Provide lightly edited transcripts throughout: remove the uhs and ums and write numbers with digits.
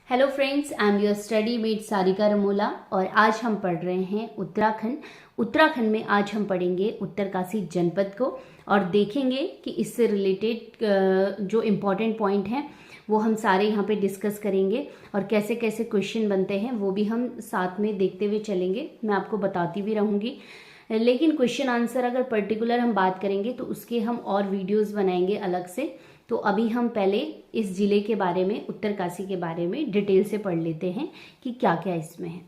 Hello friends, I am your study mate Sarika Ramola और आज हम पढ़ रहे हैं उत्तराखंड में आज हम पढ़ेंगे उत्तरकाशी जनपद को और देखेंगे कि इससे रिलेटेड जो इम्पोर्टेंट पॉइंट हैं वो हम सारे यहाँ पे डिस्कस करेंगे और कैसे कैसे क्वेश्चन बनते हैं वो भी हम साथ में देखते हुए चलेंगे। मैं आपको बताती भी रहूँगी, लेकिन क्वेश्चन आंसर अगर पर्टिकुलर हम बात करेंगे तो उसके हम और वीडियोज़ बनाएंगे अलग से। तो अभी हम पहले इस ज़िले के बारे में, उत्तरकाशी के बारे में डिटेल से पढ़ लेते हैं कि क्या क्या इसमें है।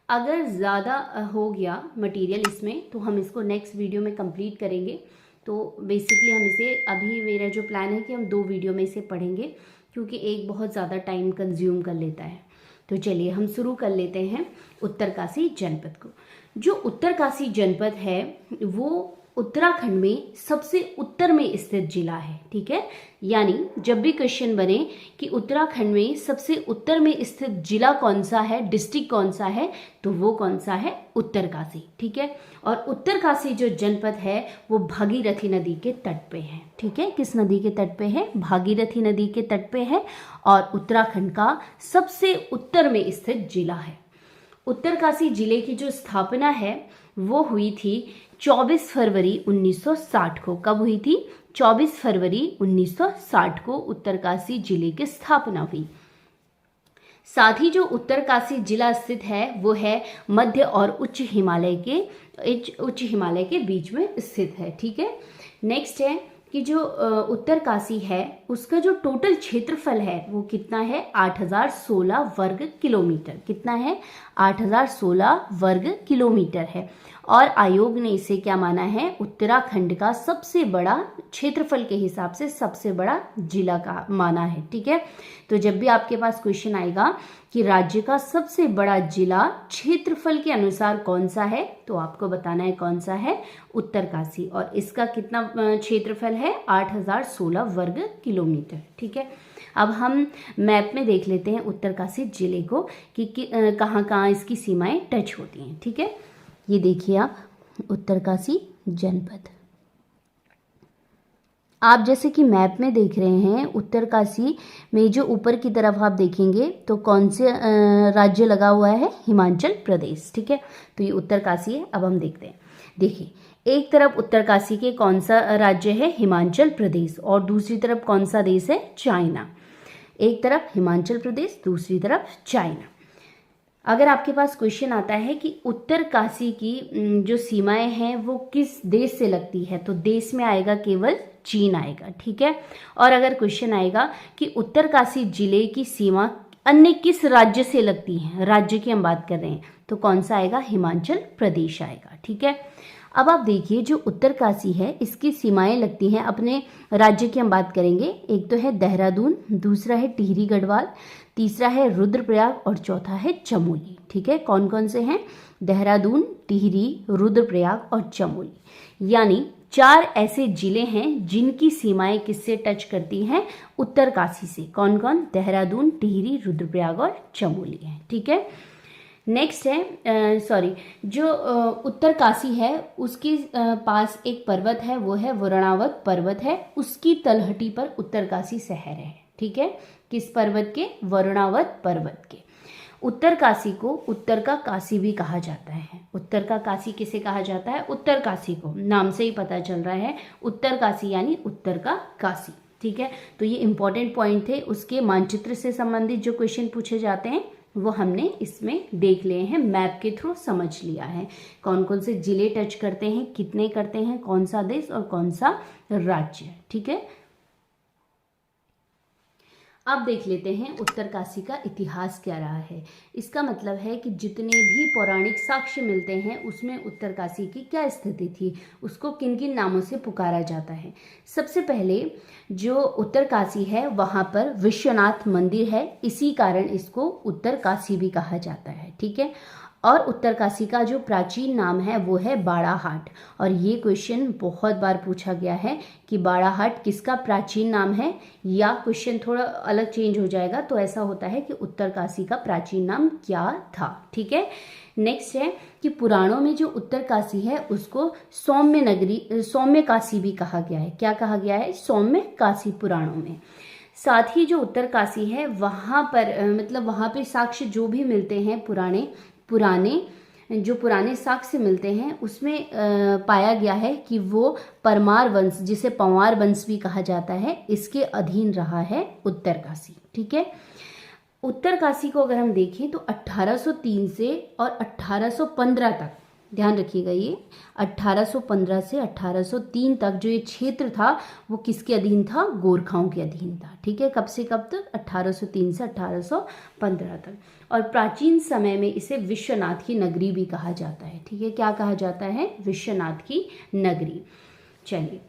अगर ज़्यादा हो गया मटेरियल इसमें तो हम इसको नेक्स्ट वीडियो में कंप्लीट करेंगे। तो बेसिकली हम इसे, अभी मेरा जो प्लान है कि हम 2 वीडियो में इसे पढ़ेंगे क्योंकि एक बहुत ज़्यादा टाइम कंज्यूम कर लेता है। तो चलिए हम शुरू कर लेते हैं उत्तरकाशी जनपद को। जो उत्तरकाशी जनपद है वो उत्तराखंड में सबसे उत्तर में स्थित जिला है। ठीक है, यानी जब भी क्वेश्चन बने कि उत्तराखंड में सबसे उत्तर में स्थित जिला कौन सा है, डिस्ट्रिक्ट कौन सा है, तो वो कौन सा है, उत्तरकाशी। ठीक है, और उत्तरकाशी जो जनपद है वो भागीरथी नदी के तट पे है। ठीक है, किस नदी के तट पे है? भागीरथी नदी के तट पे है और उत्तराखंड का सबसे उत्तर में स्थित जिला है। उत्तरकाशी जिले की जो स्थापना है वो हुई थी 24 फरवरी 1960 को। कब हुई थी? 24 फरवरी 1960 को उत्तरकाशी जिले की स्थापना हुई। साथ ही जो उत्तरकाशी जिला स्थित है वो है मध्य और उच्च हिमालय के बीच में स्थित है। ठीक है, नेक्स्ट है कि जो उत्तरकाशी है उसका जो टोटल क्षेत्रफल है वो कितना है? 8016 वर्ग किलोमीटर। कितना है? 8016 वर्ग किलोमीटर है। और आयोग ने इसे क्या माना है? उत्तराखंड का सबसे बड़ा, क्षेत्रफल के हिसाब से सबसे बड़ा जिला का माना है। ठीक है, तो जब भी आपके पास क्वेश्चन आएगा कि राज्य का सबसे बड़ा जिला क्षेत्रफल के अनुसार कौन सा है, तो आपको बताना है कौन सा है, उत्तरकाशी। और इसका कितना क्षेत्रफल है? 8016 वर्ग किलोमीटर। ठीक है, अब हम मैप में देख लेते हैं उत्तरकाशी जिले को कि कहाँ कहाँ इसकी सीमाएं टच होती हैं। ठीक है, ये देखिए आप, उत्तरकाशी जनपद आप जैसे कि मैप में देख रहे हैं। उत्तरकाशी में जो ऊपर की तरफ आप देखेंगे तो कौन से राज्य लगा हुआ है? हिमाचल प्रदेश। ठीक है, तो ये उत्तरकाशी है। अब हम देखते हैं, देखिए एक तरफ उत्तरकाशी के कौन सा राज्य है? हिमाचल प्रदेश। और दूसरी तरफ कौन सा देश है? चाइना। एक तरफ हिमाचल प्रदेश, दूसरी तरफ चाइना। अगर आपके पास क्वेश्चन आता है कि उत्तरकाशी की जो सीमाएं हैं वो किस देश से लगती है, तो देश में आएगा केवल चीन आएगा। ठीक है, और अगर क्वेश्चन आएगा कि उत्तरकाशी जिले की सीमा अन्य किस राज्य से लगती है, राज्य की हम बात कर रहे हैं, तो कौन सा आएगा? हिमाचल प्रदेश आएगा। ठीक है, अब आप देखिए जो उत्तरकाशी है इसकी सीमाएं लगती हैं, अपने राज्य की हम बात करेंगे। एक तो है देहरादून, दूसरा है टिहरी गढ़वाल, तीसरा है रुद्रप्रयाग और चौथा है चमोली। ठीक है, कौन कौन से हैं? देहरादून, टिहरी, रुद्रप्रयाग और चमोली। यानी 4 ऐसे जिले हैं जिनकी सीमाएं किससे टच करती हैं? उत्तरकाशी से। कौन कौन? देहरादून, टिहरी, रुद्रप्रयाग और चमोली है। ठीक है, नेक्स्ट है जो उत्तरकाशी है उसके पास एक पर्वत है, वो है वरुणावत पर्वत है। उसकी तलहटी पर उत्तरकाशी शहर है। ठीक है, किस पर्वत के? वरुणावत पर्वत के। उत्तरकाशी को उत्तर का काशी भी कहा जाता है। उत्तर का काशी किसे कहा जाता है? उत्तरकाशी को। नाम से ही पता चल रहा है, उत्तरकाशी यानी उत्तर का काशी। ठीक है, तो ये इंपॉर्टेंट पॉइंट थे। उसके मानचित्र से संबंधित जो क्वेश्चन पूछे जाते हैं वो हमने इसमें देख लिए हैं, मैप के थ्रू समझ लिया है कौन कौन से जिले टच करते हैं, कितने करते हैं, कौन सा देश और कौन सा राज्य। ठीक है, अब देख लेते हैं उत्तरकाशी का इतिहास क्या रहा है। इसका मतलब है कि जितने भी पौराणिक साक्ष्य मिलते हैं उसमें उत्तरकाशी की क्या स्थिति थी, उसको किन किन नामों से पुकारा जाता है। सबसे पहले जो उत्तरकाशी है वहाँ पर विश्वनाथ मंदिर है, इसी कारण इसको उत्तरकाशी भी कहा जाता है। ठीक है, और उत्तरकाशी का जो प्राचीन नाम है वो है बाड़ाहाट। और ये क्वेश्चन बहुत बार पूछा गया है कि बाड़ाहाट किसका प्राचीन नाम है, या क्वेश्चन थोड़ा अलग चेंज हो जाएगा तो ऐसा होता है कि उत्तरकाशी का प्राचीन नाम क्या था। ठीक है, नेक्स्ट है कि पुराणों में जो उत्तरकाशी है उसको सौम्य काशी भी कहा गया है। क्या कहा गया है? सौम्य काशी पुराणों में। साथ ही जो उत्तरकाशी है वहाँ पर मतलब वहाँ पे साक्ष्य जो भी मिलते हैं पुराने साक्ष्य मिलते हैं उसमें पाया गया है कि वो परमार वंश, जिसे पंवार वंश भी कहा जाता है, इसके अधीन रहा है उत्तरकाशी। ठीक है, उत्तरकाशी को अगर हम देखें तो 1803 से और 1815 तक, ध्यान रखिएगा ये 1815 से 1803 तक जो ये क्षेत्र था वो किसके अधीन था? गोरखाओं के अधीन था। ठीक है, कब से कब तक? 1803 से 1815 तक। और प्राचीन समय में इसे विश्वनाथ की नगरी भी कहा जाता है। ठीक है, क्या कहा जाता है? विश्वनाथ की नगरी। चलिए,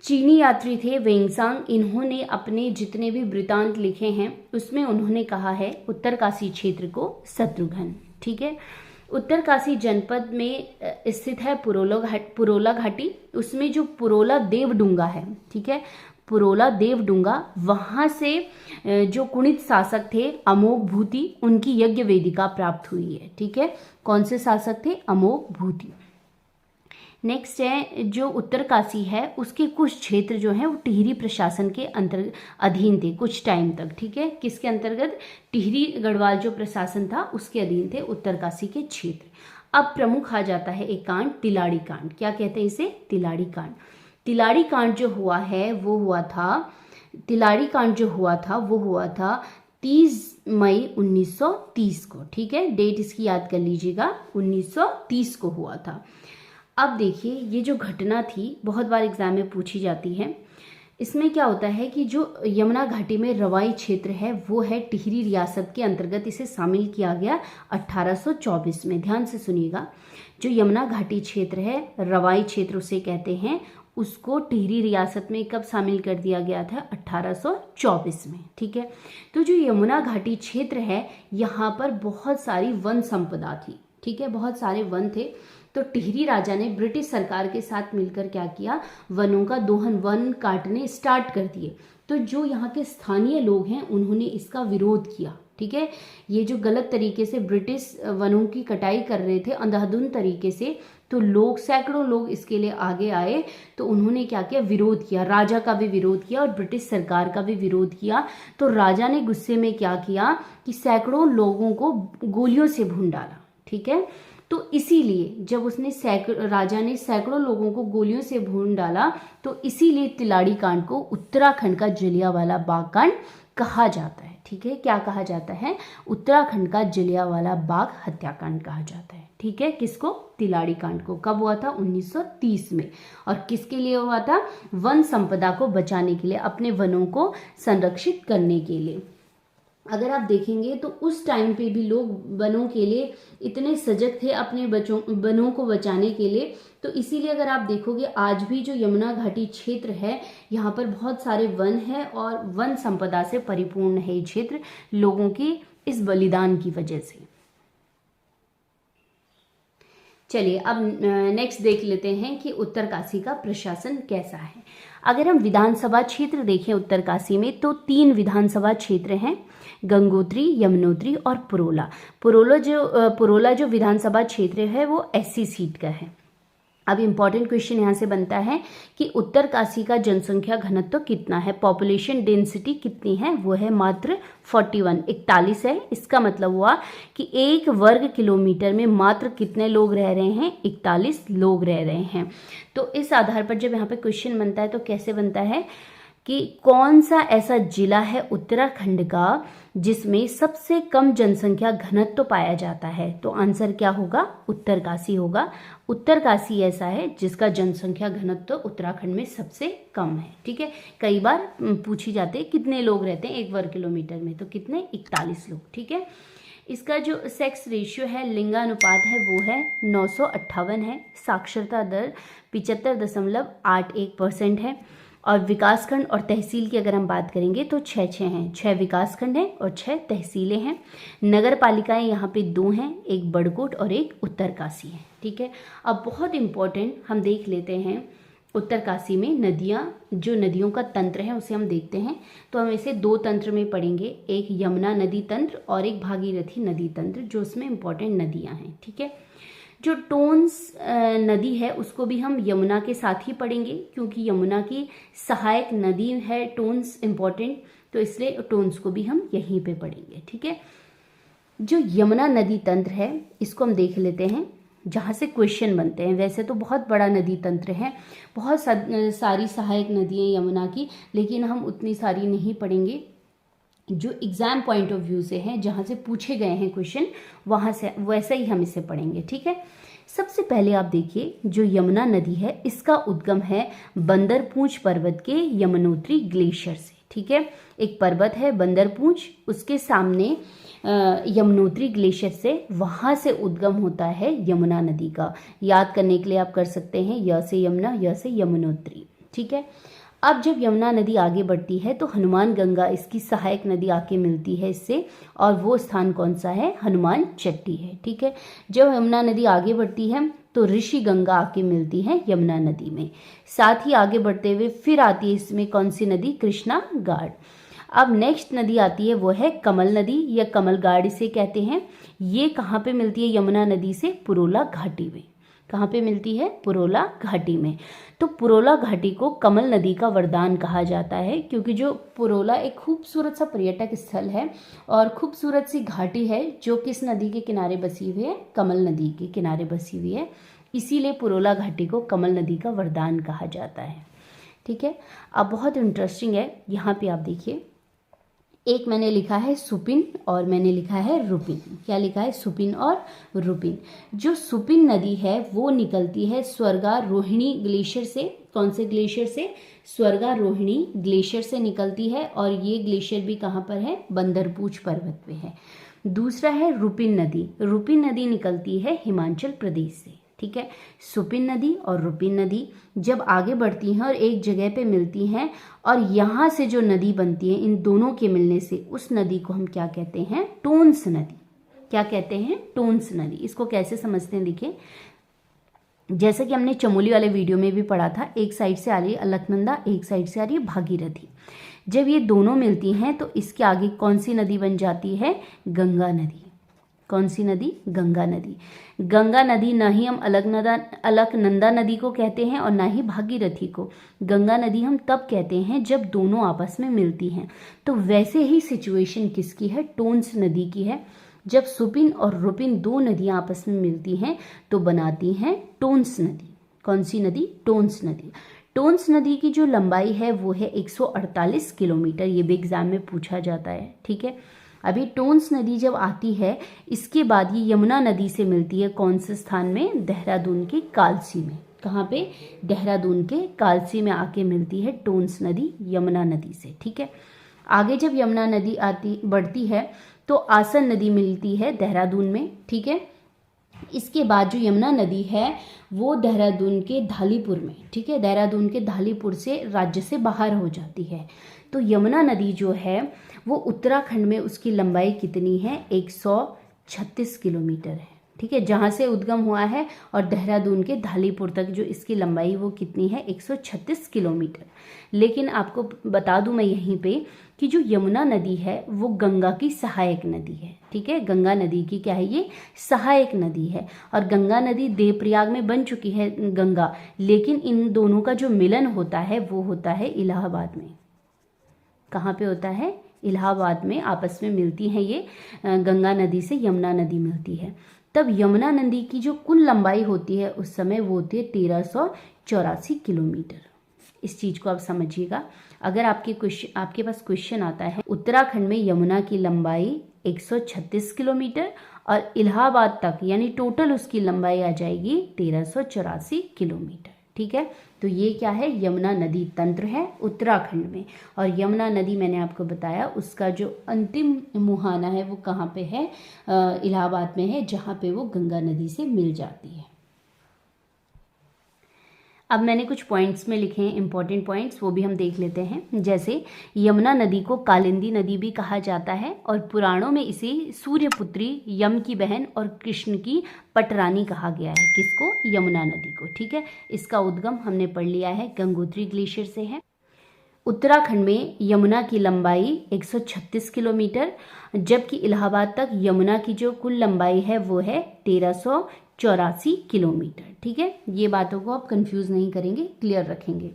चीनी यात्री थे वेंगसांग, इन्होंने अपने जितने भी वृतांत लिखे हैं उसमें उन्होंने कहा है उत्तरकाशी क्षेत्र को शत्रुघ्न। ठीक है, उत्तरकाशी जनपद में स्थित है पुरोला घाटी। उसमें जो पुरोला देवडुंगा है, ठीक है, पुरोला देवडुंगा, वहाँ से जो कुणित शासक थे अमोघ भूति, उनकी यज्ञ वेदिका प्राप्त हुई है। ठीक है, कौन से शासक थे? अमोघ भूति। नेक्स्ट है जो उत्तरकाशी है उसके कुछ क्षेत्र जो हैं वो टिहरी प्रशासन के अधीन थे कुछ टाइम तक। ठीक है, किसके अंतर्गत? टिहरी गढ़वाल जो प्रशासन था उसके अधीन थे उत्तरकाशी के क्षेत्र। अब प्रमुख आ जाता है एक कांड, तिलाड़ी कांड। क्या कहते हैं इसे? तिलाड़ी कांड। तिलाड़ी कांड जो हुआ है वो हुआ था, तिलाड़ी कांड जो हुआ था वो हुआ था 30 मई 1930 को। ठीक है, डेट इसकी याद कर लीजिएगा, 1930 को हुआ था। अब देखिए ये जो घटना थी बहुत बार एग्जाम में पूछी जाती है। इसमें क्या होता है कि जो यमुना घाटी में रवाई क्षेत्र है वो है टिहरी रियासत के अंतर्गत, इसे शामिल किया गया 1824 में। ध्यान से सुनिएगा, जो यमुना घाटी क्षेत्र है, रवाई क्षेत्र उसे कहते हैं, उसको टिहरी रियासत में कब शामिल कर दिया गया था? 1824 में। ठीक है, तो जो यमुना घाटी क्षेत्र है यहाँ पर बहुत सारी वन संपदा थी। ठीक है, बहुत सारे वन थे। तो टिहरी राजा ने ब्रिटिश सरकार के साथ मिलकर क्या किया? वनों का दोहन, वन काटने स्टार्ट कर दिए। तो जो यहाँ के स्थानीय लोग हैं उन्होंने इसका विरोध किया। ठीक है, ये जो गलत तरीके से ब्रिटिश वनों की कटाई कर रहे थे अंधाधुंध तरीके से, तो लोग, सैकड़ों लोग इसके लिए आगे आए। तो उन्होंने क्या किया? विरोध किया, राजा का भी विरोध किया और ब्रिटिश सरकार का भी विरोध किया। तो राजा ने गुस्से में क्या किया कि सैकड़ों लोगों को गोलियों से भून डाला। ठीक है, तो इसीलिए जब राजा ने सैकड़ों लोगों को गोलियों से भून डाला, तो इसीलिए तिलाड़ी कांड को उत्तराखंड का जलियांवाला बाग कांड कहा जाता है। ठीक है, क्या कहा जाता है? उत्तराखंड का जलियांवाला बाग हत्याकांड कहा जाता है। ठीक है, किसको? तिलाड़ी कांड को। कब हुआ था? 1930 में। और किसके लिए हुआ था? वन संपदा को बचाने के लिए, अपने वनों को संरक्षित करने के लिए। अगर आप देखेंगे तो उस टाइम पे भी लोग वनों के लिए इतने सजग थे अपने वनों को बचाने के लिए। तो इसीलिए अगर आप देखोगे आज भी जो यमुना घाटी क्षेत्र है यहाँ पर बहुत सारे वन है और वन संपदा से परिपूर्ण है ये क्षेत्र, लोगों की इस बलिदान की वजह से। चलिए अब नेक्स्ट देख लेते हैं कि उत्तरकाशी का प्रशासन कैसा है। अगर हम विधानसभा क्षेत्र देखें उत्तरकाशी में तो 3 विधानसभा क्षेत्र हैं, गंगोत्री, यमुनोत्री और पुरोला जो विधानसभा क्षेत्र है वो SC सीट का है। अब इम्पॉर्टेंट क्वेश्चन यहाँ से बनता है कि उत्तरकाशी का जनसंख्या घनत्व कितना है, पॉपुलेशन डेंसिटी कितनी है? वो है मात्र 41 है। इसका मतलब हुआ कि 1 वर्ग किलोमीटर में मात्र कितने लोग रह रहे हैं? 41 लोग रह रहे हैं। तो इस आधार पर जब यहाँ पे क्वेश्चन बनता है तो कैसे बनता है कि कौन सा ऐसा जिला है उत्तराखंड का जिसमें सबसे कम जनसंख्या घनत्व पाया जाता है? तो आंसर क्या होगा? उत्तरकाशी होगा। उत्तरकाशी ऐसा है जिसका जनसंख्या घनत्व उत्तराखंड में सबसे कम है। ठीक है, कई बार पूछी जाती है कितने लोग रहते हैं 1 वर्ग किलोमीटर में, तो कितने? 41 लोग। ठीक है, इसका जो सेक्स रेशियो है, लिंगानुपात है, वो है 958 है। साक्षरता दर 75.81% है। और विकासखंड और तहसील की अगर हम बात करेंगे तो 6 हैं, 6 विकासखंड हैं और 6 तहसीलें हैं। नगर पालिकाएं यहाँ पे 2 हैं, एक बड़कोट और एक उत्तरकाशी है। ठीक है, अब बहुत इम्पोर्टेंट हम देख लेते हैं उत्तरकाशी में नदियाँ, जो नदियों का तंत्र है उसे हम देखते हैं। तो हम इसे 2 तंत्र में पढ़ेंगे, एक यमुना नदी तंत्र और एक भागीरथी नदी तंत्र, जो उसमें इम्पोर्टेंट नदियाँ हैं। ठीक है, जो टोन्स नदी है उसको भी हम यमुना के साथ ही पढ़ेंगे क्योंकि यमुना की सहायक नदी है टोन्स, इम्पॉर्टेंट। तो इसलिए टोन्स को भी हम यहीं पे पढ़ेंगे, ठीक है। जो यमुना नदी तंत्र है इसको हम देख लेते हैं, जहाँ से क्वेश्चन बनते हैं। वैसे तो बहुत बड़ा नदी तंत्र है, बहुत सारी सहायक नदियाँ यमुना की, लेकिन हम उतनी सारी नहीं पढ़ेंगे। जो एग्जाम पॉइंट ऑफ व्यू से है, जहाँ से पूछे गए हैं क्वेश्चन, वहाँ से वैसे ही हम इसे पढ़ेंगे, ठीक है। सबसे पहले आप देखिए, जो यमुना नदी है इसका उद्गम है बंदरपूंछ पर्वत के यमुनोत्री ग्लेशियर से, ठीक है। एक पर्वत है बंदरपूंछ, उसके सामने यमुनोत्री ग्लेशियर से, वहाँ से उद्गम होता है यमुना नदी का। याद करने के लिए आप कर सकते हैं य से यमुना, य से यमुनोत्री, ठीक है। अब जब यमुना नदी आगे बढ़ती है तो हनुमान गंगा इसकी सहायक नदी आके मिलती है इससे, और वो स्थान कौन सा है, हनुमान चट्टी है, ठीक है। जब यमुना नदी आगे बढ़ती है तो ऋषि गंगा आके मिलती है यमुना नदी में। साथ ही आगे बढ़ते हुए फिर आती है इसमें कौन सी नदी, कृष्णा घाट। अब नेक्स्ट नदी आती है वो है कमल नदी या कमल घाट इसे कहते हैं। ये कहाँ पे मिलती है यमुना नदी से, पुरोला घाटी में। कहाँ पे मिलती है, पुरोला घाटी में। तो पुरोला घाटी को कमल नदी का वरदान कहा जाता है, क्योंकि जो पुरोला एक खूबसूरत सा पर्यटक स्थल है और खूबसूरत सी घाटी है, जो किस नदी के किनारे बसी हुई है, कमल नदी के किनारे बसी हुई है। इसीलिए पुरोला घाटी को कमल नदी का वरदान कहा जाता है, ठीक है। अब बहुत इंटरेस्टिंग है, यहाँ पे आप देखिए, एक मैंने लिखा है सुपिन और मैंने लिखा है रुपिन। क्या लिखा है, सुपिन और रुपिन। जो सुपिन नदी है वो निकलती है स्वर्गारोहिणी ग्लेशियर से। कौन से ग्लेशियर से, स्वर्गारोहिणी ग्लेशियर से निकलती है, और ये ग्लेशियर भी कहाँ पर है, बंदरपूंछ पर्वत पे है। दूसरा है रुपिन नदी। रुपिन नदी निकलती है हिमाचल प्रदेश से, ठीक है। सुपिन नदी और रुपिन नदी जब आगे बढ़ती हैं और एक जगह पे मिलती हैं, और यहाँ से जो नदी बनती है, इन दोनों के मिलने से उस नदी को हम क्या कहते हैं, टोन्स नदी। क्या कहते हैं, टोन्स नदी। इसको कैसे समझते हैं, देखिए, जैसे कि हमने चमोली वाले वीडियो में भी पढ़ा था, एक साइड से आ रही है अलकनंदा, एक साइड से आ रही है भागीरथी। जब ये दोनों मिलती हैं तो इसके आगे कौन सी नदी बन जाती है, गंगा नदी। कौन सी नदी, गंगा नदी। गंगा नदी ना ही हम अलकनंदा नदी को कहते हैं और ना ही भागीरथी को। गंगा नदी हम तब कहते हैं जब दोनों आपस में मिलती हैं। तो वैसे ही सिचुएशन किसकी है, टोन्स नदी की है। जब सुपिन और रुपिन दो नदियां आपस में मिलती हैं तो बनाती हैं टोन्स नदी। कौन सी नदी, टोन्स नदी। टोन्स नदी की जो लंबाई है वो है 148 किलोमीटर। ये भी एग्जाम में पूछा जाता है, ठीक है। अभी टोन्स नदी जब आती है, इसके बाद ये यमुना नदी से मिलती है कौन से स्थान में, देहरादून के कालसी में। कहाँ पे, देहरादून के कालसी में आके मिलती है टोन्स नदी यमुना नदी से, ठीक है। आगे जब यमुना नदी बढ़ती है तो आसन नदी मिलती है देहरादून में, ठीक है। इसके बाद जो यमुना नदी है वो देहरादून के धालीपुर में, ठीक है, देहरादून के धालीपुर से राज्य से बाहर हो जाती है। तो यमुना नदी जो है वो उत्तराखंड में उसकी लंबाई कितनी है, 136 किलोमीटर है, ठीक है, जहाँ से उद्गम हुआ है, और देहरादून के धालीपुर तक जो इसकी लंबाई वो कितनी है, 136 किलोमीटर। लेकिन आपको बता दूं मैं यहीं पे कि जो यमुना नदी है वो गंगा की सहायक नदी है, ठीक है। गंगा नदी की क्या है, ये सहायक नदी है। और गंगा नदी देवप्रयाग में बन चुकी है गंगा, लेकिन इन दोनों का जो मिलन होता है वो होता है इलाहाबाद में। कहाँ पे होता है, इलाहाबाद में आपस में मिलती हैं ये, गंगा नदी से यमुना नदी मिलती है। तब यमुना नदी की जो कुल लंबाई होती है उस समय वो होती है 1384 किलोमीटर। इस चीज को आप समझिएगा। अगर आपके पास क्वेश्चन आता है, उत्तराखंड में यमुना की लंबाई 136 किलोमीटर और इलाहाबाद तक यानी टोटल उसकी लंबाई आ जाएगी 1384 किलोमीटर, ठीक है। तो ये क्या है, यमुना नदी तंत्र है उत्तराखंड में। और यमुना नदी मैंने आपको बताया उसका जो अंतिम मुहाना है वो कहाँ पे है, इलाहाबाद में है, जहाँ पे वो गंगा नदी से मिल जाती है। अब मैंने कुछ पॉइंट्स में लिखे हैं इंपॉर्टेंट पॉइंट्स, वो भी हम देख लेते हैं। जैसे यमुना नदी को कालिंदी नदी भी कहा जाता है और पुराणों में इसे सूर्यपुत्री, यम की बहन और कृष्ण की पटरानी कहा गया है। किसको, यमुना नदी को, ठीक है। इसका उद्गम हमने पढ़ लिया है, गंगोत्री ग्लेशियर से है। उत्तराखंड में यमुना की लंबाई 136 किलोमीटर, जबकि इलाहाबाद तक यमुना की जो कुल लंबाई है वो है 1384 किलोमीटर, ठीक है। ये बातों को आप कंफ्यूज नहीं करेंगे, क्लियर रखेंगे।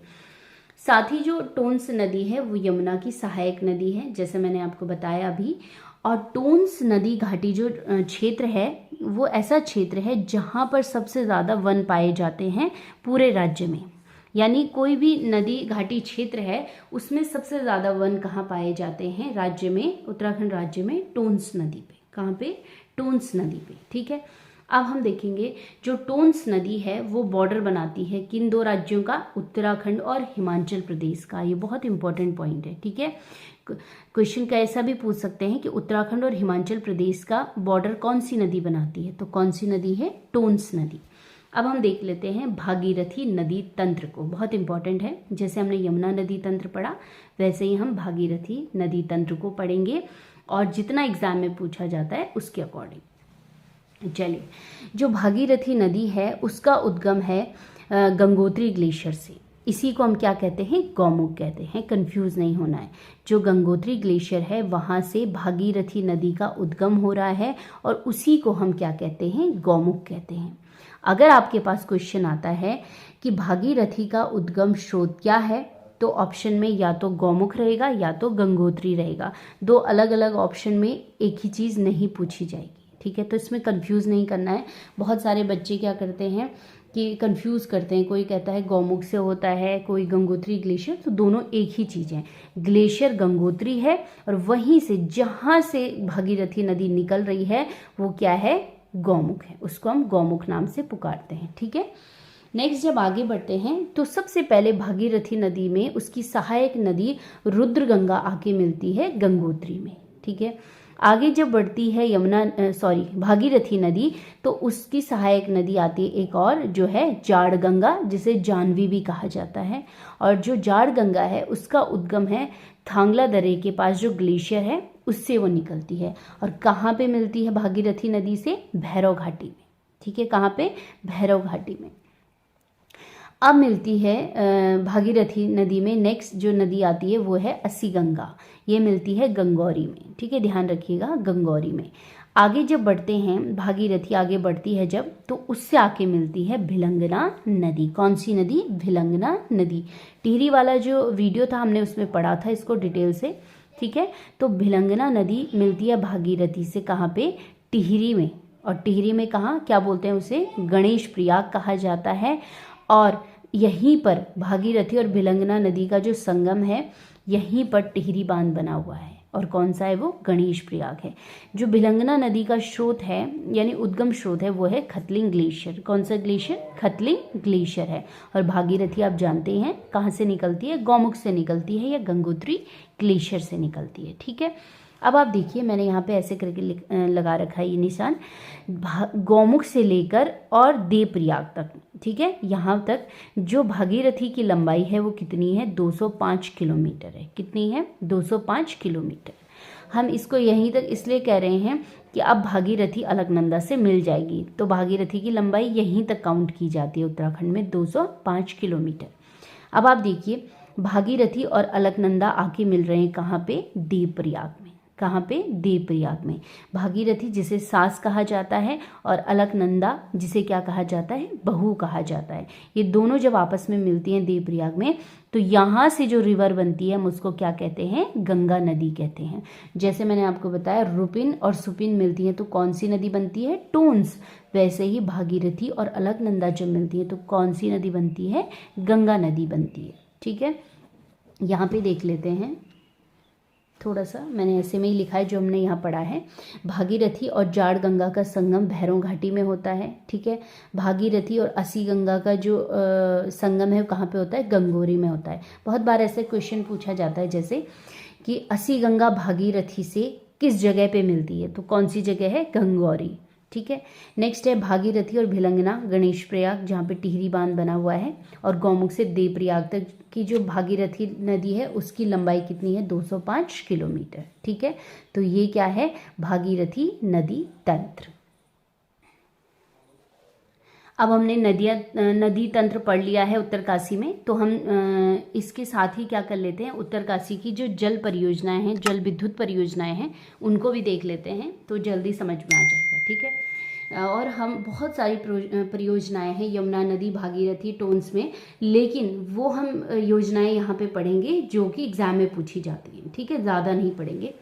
साथ ही जो टोन्स नदी है वो यमुना की सहायक नदी है, जैसे मैंने आपको बताया अभी। और टोन्स नदी घाटी जो क्षेत्र है वो ऐसा क्षेत्र है जहाँ पर सबसे ज़्यादा वन पाए जाते हैं पूरे राज्य में। यानी कोई भी नदी घाटी क्षेत्र है उसमें सबसे ज़्यादा वन कहाँ पाए जाते हैं राज्य में, उत्तराखंड राज्य में टोन्स नदी पे। कहाँ पे? टोन्स नदी पे। ठीक है, अब हम देखेंगे जो टोन्स नदी है वो बॉर्डर बनाती है किन दो राज्यों का? उत्तराखंड और हिमाचल प्रदेश का। ये बहुत इंपॉर्टेंट पॉइंट है। ठीक है, क्वेश्चन का ऐसा भी पूछ सकते हैं कि उत्तराखंड और हिमाचल प्रदेश का बॉर्डर कौन सी नदी बनाती है? तो कौन सी नदी है? टोन्स नदी। अब हम देख लेते हैं भागीरथी नदी तंत्र को, बहुत इंपॉर्टेंट है। जैसे हमने यमुना नदी तंत्र पढ़ा वैसे ही हम भागीरथी नदी तंत्र को पढ़ेंगे, और जितना एग्जाम में पूछा जाता है उसके अकॉर्डिंग। चलिए, जो भागीरथी नदी है उसका उद्गम है गंगोत्री ग्लेशियर से। इसी को हम क्या कहते हैं? गौमुख कहते हैं, कंफ्यूज नहीं होना है। जो गंगोत्री ग्लेशियर है वहाँ से भागीरथी नदी का उद्गम हो रहा है और उसी को हम क्या कहते हैं? गौमुख कहते हैं। अगर आपके पास क्वेश्चन आता है कि भागीरथी का उद्गम स्रोत क्या है, तो ऑप्शन में या तो गौमुख रहेगा या तो गंगोत्री रहेगा। दो अलग अलग ऑप्शन में एक ही चीज़ नहीं पूछी जाएगी। ठीक है, तो इसमें कंफ्यूज नहीं करना है। बहुत सारे बच्चे क्या करते हैं कि कंफ्यूज करते हैं, कोई कहता है गौमुख से होता है, कोई गंगोत्री ग्लेशियर, तो दोनों एक ही चीज़ है। ग्लेशियर गंगोत्री है और वहीं से जहाँ से भागीरथी नदी निकल रही है वो क्या है? गौमुख है। उसको हम गौमुख नाम से पुकारते हैं। ठीक है, नेक्स्ट जब आगे बढ़ते हैं तो सबसे पहले भागीरथी नदी में उसकी सहायक नदी रुद्रगंगा आके मिलती है गंगोत्री में। ठीक है, आगे जब बढ़ती है भागीरथी नदी तो उसकी सहायक नदी आती है एक और, जो है जाड़ गंगा, जिसे जानवी भी कहा जाता है। और जो जाड़ गंगा है उसका उद्गम है थांगला दर्रे के पास जो ग्लेशियर है उससे वो निकलती है। और कहाँ पे मिलती है भागीरथी नदी से? भैरव घाटी में। ठीक है, कहाँ पे? भैरव घाटी में। अब मिलती है भागीरथी नदी में नेक्स्ट जो नदी आती है वो है अस्सी गंगा। ये मिलती है गंगौरी में। ठीक है, ध्यान रखिएगा, गंगौरी में। आगे जब बढ़ते हैं, भागीरथी आगे बढ़ती है जब, तो उससे आके मिलती है भिलंगना नदी। कौन सी नदी? भिलंगना नदी। टिहरी वाला जो वीडियो था हमने उसमें पढ़ा था इसको डिटेल से। ठीक है, तो भिलंगना नदी मिलती है भागीरथी से कहाँ पे? टिहरी में। और टिहरी में कहाँ, क्या बोलते हैं उसे? गणेश प्रयाग कहा जाता है। और यहीं पर भागीरथी और भिलंगना नदी का जो संगम है यहीं पर टिहरी बांध बना हुआ है। और कौन सा है वो? गणेश प्रयाग है। जो भिलंगना नदी का स्रोत है यानी उद्गम स्रोत है वो है खतलिंग ग्लेशियर। कौन सा ग्लेशियर? खतलिंग ग्लेशियर है। और भागीरथी आप जानते हैं कहाँ से निकलती है? गौमुख से निकलती है या गंगोत्री ग्लेशियर से निकलती है। ठीक है, अब आप देखिए मैंने यहाँ पे ऐसे करके लगा रखा है ये निशान, गौमुख से लेकर और देवप्रयाग तक। ठीक है, यहाँ तक जो भागीरथी की लंबाई है वो कितनी है? 205 किलोमीटर है। कितनी है? 205 किलोमीटर। हम इसको यहीं तक इसलिए कह रहे हैं कि अब भागीरथी अलकनंदा से मिल जाएगी, तो भागीरथी की लंबाई यहीं तक काउंट की जाती है उत्तराखंड में, 205 किलोमीटर। अब आप देखिए भागीरथी और अलकनंदा आके मिल रहे हैं कहाँ पे? देवप्रयाग में। कहाँ पे? देवप्रयाग में। भागीरथी जिसे सास कहा जाता है और अलकनंदा जिसे क्या कहा जाता है? बहू कहा जाता है। ये दोनों जब आपस में मिलती हैं देवप्रयाग में तो यहाँ से जो रिवर बनती है हम उसको क्या कहते हैं? गंगा नदी कहते हैं। जैसे मैंने आपको बताया रुपिन और सुपिन मिलती हैं तो कौन सी नदी बनती है? टोन्स। वैसे ही भागीरथी और अलकनंदा जब मिलती है तो कौन सी नदी बनती है? गंगा नदी बनती है। ठीक है, यहाँ पे देख लेते हैं थोड़ा सा, मैंने ऐसे में ही लिखा है जो हमने यहाँ पढ़ा है। भागीरथी और जाड़ गंगा का संगम भैरव घाटी में होता है। ठीक है, भागीरथी और अस्सी गंगा का जो संगम है वो कहाँ पे होता है? गंगोरी में होता है। बहुत बार ऐसे क्वेश्चन पूछा जाता है जैसे कि अस्सी गंगा भागीरथी से किस जगह पे मिलती है? तो कौन सी जगह है? गंगौरी। ठीक है, नेक्स्ट है भागीरथी और भिलंगना गणेश प्रयाग जहाँ पे टिहरी बांध बना हुआ है। और गौमुख से देवप्रयाग तक की जो भागीरथी नदी है उसकी लंबाई कितनी है? 205 किलोमीटर। ठीक है, तो ये क्या है? भागीरथी नदी तंत्र। अब हमने नदी तंत्र पढ़ लिया है उत्तरकाशी में, तो हम इसके साथ ही क्या कर लेते हैं, उत्तरकाशी की जो जल परियोजनाएं हैं, जल विद्युत परियोजनाएं हैं, उनको भी देख लेते हैं तो जल्दी समझ में आ जाएगा। ठीक है, और हम बहुत सारी परियोजनाएं हैं यमुना नदी, भागीरथी, टोन्स में, लेकिन वो हम योजनाएं यहाँ पे पढ़ेंगे जो कि एग्जाम में पूछी जाती हैं, ठीक है, ज़्यादा नहीं पढ़ेंगे।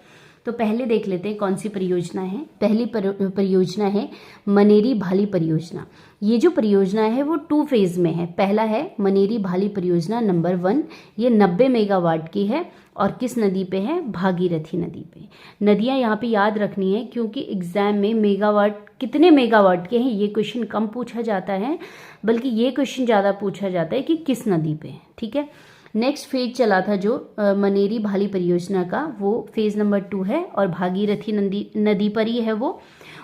तो पहले देख लेते हैं कौन सी परियोजना है। पहली परियोजना है मनेरी भाली परियोजना। ये जो परियोजना है वो 2 फेज में है। पहला है मनेरी भाली परियोजना नंबर 1, ये 90 मेगावाट की है और किस नदी पे है? भागीरथी नदी पे। नदियाँ यहाँ पे याद रखनी है क्योंकि एग्जाम में मेगावाट, कितने मेगावाट के हैं, ये क्वेश्चन कम पूछा जाता है, बल्कि ये क्वेश्चन ज़्यादा पूछा जाता है कि किस नदी पे है, ठीक है। नेक्स्ट फेज चला था जो मनेरी भाली परियोजना का, वो फेज नंबर 2 है और भागीरथी नदी पर ही है वो,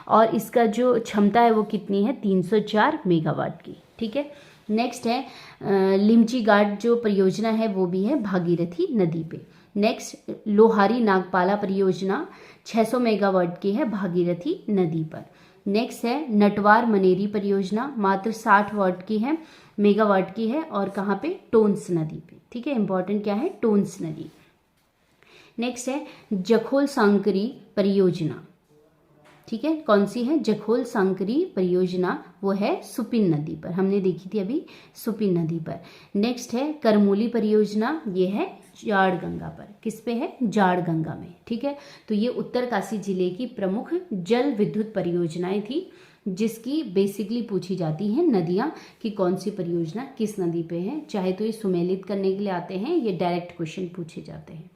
और इसका जो क्षमता है वो कितनी है? 304 मेगावाट की, ठीक है। नेक्स्ट है लिमची घाट जो परियोजना है वो भी है भागीरथी नदी पे। नेक्स्ट लोहारी नागपाला परियोजना 600 मेगावाट की है भागीरथी नदी पर। नेक्स्ट है नटवार मनेरी परियोजना, मात्र 60 वाट की है, मेगावाट की है, और कहाँ पे? टोन्स नदी पे, ठीक है। इंपॉर्टेंट क्या है? टोन्स नदी। नेक्स्ट है जखोल सांकरी परियोजना, ठीक है। कौन सी है? जखोल सांकरी परियोजना, वो है सुपिन नदी पर, हमने देखी थी अभी, सुपिन नदी पर। नेक्स्ट है करमोली परियोजना, ये है जाड़ गंगा पर। किस पे है? जाड़ गंगा में, ठीक है। तो ये उत्तरकाशी जिले की प्रमुख जल विद्युत परियोजनाएं थी, जिसकी बेसिकली पूछी जाती हैं नदियाँ कि कौन सी परियोजना किस नदी पे है। चाहे तो ये सुमेलित करने के लिए आते हैं, ये डायरेक्ट क्वेश्चन पूछे जाते हैं।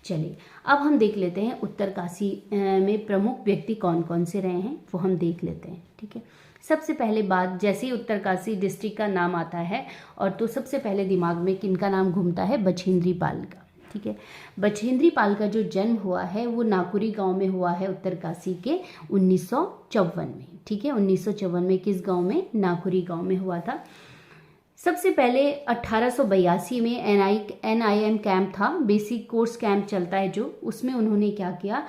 चलिए अब हम देख लेते हैं उत्तरकाशी में प्रमुख व्यक्ति कौन कौन से रहे हैं, वो हम देख लेते हैं, ठीक है। सबसे पहले बात, जैसे ही उत्तरकाशी डिस्ट्रिक्ट का नाम आता है और तो सबसे पहले दिमाग में किनका नाम घूमता है? बछेंद्री पाल का, ठीक है। बछेंद्री पाल का जो जन्म हुआ है वो नाकुरी गांव में हुआ है उत्तरकाशी के 1954 में, ठीक है। 1954 में किस गांव में? नाकुरी गांव में हुआ था। सबसे पहले 1882 में NIM कैंप था, बेसिक कोर्स कैंप चलता है जो, उसमें उन्होंने क्या किया,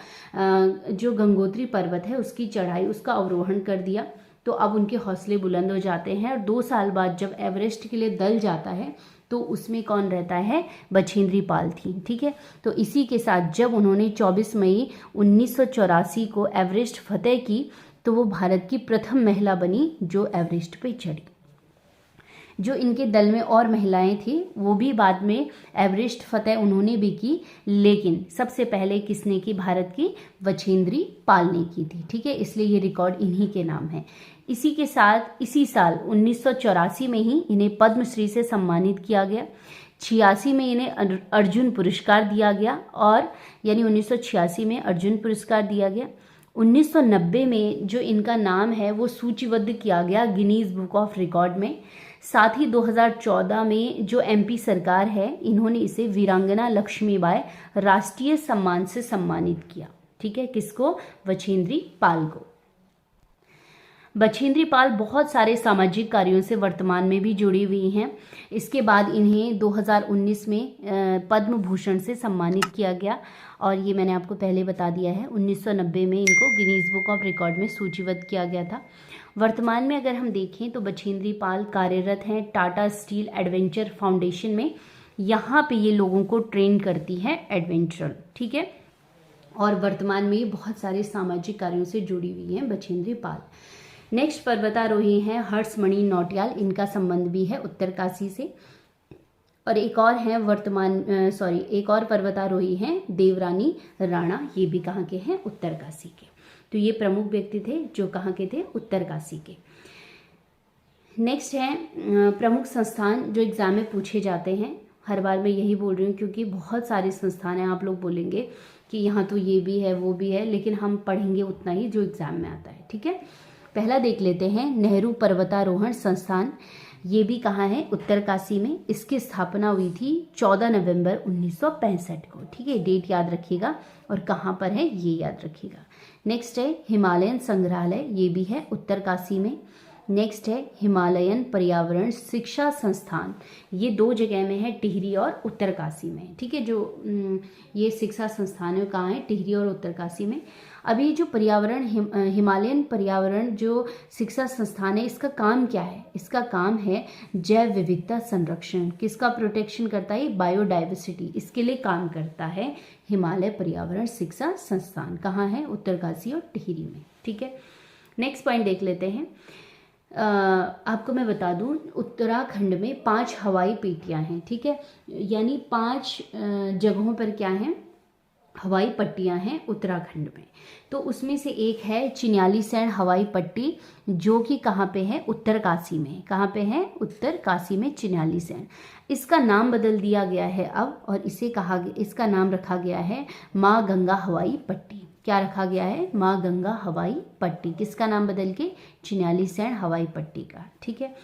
जो गंगोत्री पर्वत है उसकी चढ़ाई, उसका अवरोहण कर दिया। तो अब उनके हौसले बुलंद हो जाते हैं और 2 साल बाद जब एवरेस्ट के लिए दल जाता है तो उसमें कौन रहता है? बछेंद्री पाल थी, ठीक है। तो इसी के साथ जब उन्होंने 24 मई 1984 को एवरेस्ट फतेह की तो वो भारत की प्रथम महिला बनी जो एवरेस्ट पे चढ़ी। जो इनके दल में और महिलाएं थी वो भी बाद में एवरेस्ट फतेह उन्होंने भी की, लेकिन सबसे पहले किसने की? भारत की बछेंद्री पाल ने की थी, ठीक है। इसलिए ये रिकॉर्ड इन्हीं के नाम है। इसी के साथ इसी साल 1984 में ही इन्हें पद्मश्री से सम्मानित किया गया। 86 में इन्हें अर्जुन पुरस्कार दिया गया, और यानी 1986 में अर्जुन पुरस्कार दिया गया। 1990 में जो इनका नाम है वो सूचीबद्ध किया गया गिनीज बुक ऑफ रिकॉर्ड में। साथ ही 2014 में जो MP सरकार है इन्होंने इसे वीरांगना लक्ष्मीबाई राष्ट्रीय सम्मान से सम्मानित किया, ठीक है। किसको? बछेंद्री पाल को। बछेंद्री पाल बहुत सारे सामाजिक कार्यों से वर्तमान में भी जुड़ी हुई हैं। इसके बाद इन्हें 2019 में पद्म भूषण से सम्मानित किया गया, और ये मैंने आपको पहले बता दिया है। 1990 में इनको गिनीज बुक ऑफ रिकॉर्ड में सूचीबद्ध किया गया था। वर्तमान में अगर हम देखें तो बछेंद्री पाल कार्यरत हैं टाटा स्टील एडवेंचर फाउंडेशन में। यहाँ पे ये लोगों को ट्रेन करती है एडवेंचर, ठीक है। और वर्तमान में ये बहुत सारे सामाजिक कार्यों से जुड़ी हुई हैं बछेंद्री पाल। नेक्स्ट पर्वतारोही हैं हर्षमणि नौटियाल, इनका संबंध भी है उत्तरकाशी से। और एक और हैं एक और पर्वतारोही हैं देवरानी राणा, ये भी कहाँ के हैं? उत्तरकाशी के। तो ये प्रमुख व्यक्ति थे जो कहाँ के थे? उत्तरकाशी के। नेक्स्ट है प्रमुख संस्थान जो एग्जाम में पूछे जाते हैं। हर बार मैं यही बोल रही हूँ क्योंकि बहुत सारे संस्थान हैं, आप लोग बोलेंगे कि यहाँ तो ये भी है वो भी है, लेकिन हम पढ़ेंगे उतना ही जो एग्जाम में आता है, ठीक है। पहला देख लेते हैं नेहरू पर्वतारोहण संस्थान, ये भी कहाँ है? उत्तरकाशी में। इसकी स्थापना हुई थी 14 नवंबर 1965 को, ठीक है। डेट याद रखिएगा और कहाँ पर है ये याद रखिएगा। नेक्स्ट है हिमालयन संग्रहालय, ये भी है उत्तरकाशी में। नेक्स्ट है हिमालयन पर्यावरण शिक्षा संस्थान, ये 2 जगह में है, टिहरी और उत्तरकाशी में, ठीक है। जो ये शिक्षा संस्थान है कहाँ है? टिहरी और उत्तरकाशी में। अभी जो पर्यावरण हिमालयन पर्यावरण जो शिक्षा संस्थान है, इसका काम क्या है? इसका काम है जैव विविधता संरक्षण। किसका प्रोटेक्शन करता है? बायोडाइवर्सिटी, इसके लिए काम करता है हिमालय पर्यावरण शिक्षा संस्थान। कहाँ है? उत्तरकाशी और टिहरी में, ठीक है। नेक्स्ट पॉइंट देख लेते हैं। आपको मैं बता दूं, उत्तराखंड में 5 हवाई पट्टियां हैं, ठीक है, यानी 5 जगहों पर क्या है, हवाई पट्टियां हैं उत्तराखंड में। तो उसमें से एक है चिन्यालीसैंण हवाई पट्टी, जो कि कहाँ पे है, उत्तरकाशी में। कहाँ पे है, उत्तरकाशी में चिन्यालीसैंण। इसका नाम बदल दिया गया है अब, और इसका नाम रखा गया है माँ गंगा हवाई पट्टी। क्या रखा गया है, माँ गंगा हवाई पट्टी। किसका नाम बदल के, चिन्यालीसैंण हवाई पट्टी का, ठीक है।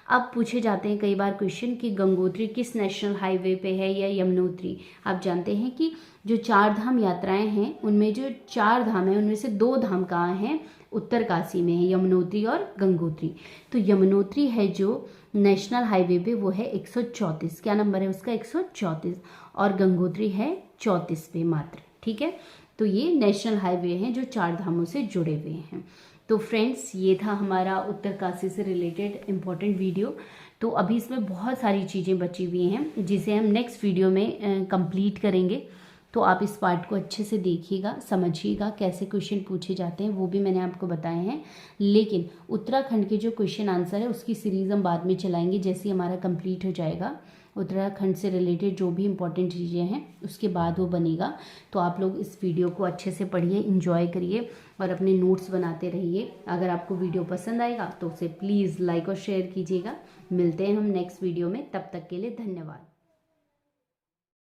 अब पूछे जाते हैं कई बार क्वेश्चन कि गंगोत्री किस नेशनल हाईवे पे है या यमुनोत्री। आप जानते हैं कि जो 4 धाम यात्राएं हैं, उनमें जो 4 धाम हैं उनमें से 2 धाम कहाँ हैं, उत्तरकाशी में है, यमुनोत्री और गंगोत्री। तो यमुनोत्री है जो नेशनल हाईवे पे, वो है 134, क्या नंबर है उसका, 134, और गंगोत्री है 34 पे मात्र, ठीक है। तो ये नेशनल हाईवे हैं जो 4 धामों से जुड़े हुए हैं। तो फ्रेंड्स, ये था हमारा उत्तरकाशी से रिलेटेड इम्पोर्टेंट वीडियो। तो अभी इसमें बहुत सारी चीज़ें बची हुई हैं जिसे हम नेक्स्ट वीडियो में कंप्लीट करेंगे। तो आप इस पार्ट को अच्छे से देखिएगा, समझिएगा कैसे क्वेश्चन पूछे जाते हैं, वो भी मैंने आपको बताए हैं। लेकिन उत्तराखंड के जो क्वेश्चन आंसर है उसकी सीरीज़ हम बाद में चलाएंगे, जैसे हमारा कंप्लीट हो जाएगा उत्तराखंड से रिलेटेड जो भी इंपॉर्टेंट चीज़ें हैं, उसके बाद वो बनेगा। तो आप लोग इस वीडियो को अच्छे से पढ़िए, एंजॉय करिए और अपने नोट्स बनाते रहिए। अगर आपको वीडियो पसंद आएगा तो उसे प्लीज़ लाइक और शेयर कीजिएगा। मिलते हैं हम नेक्स्ट वीडियो में, तब तक के लिए धन्यवाद।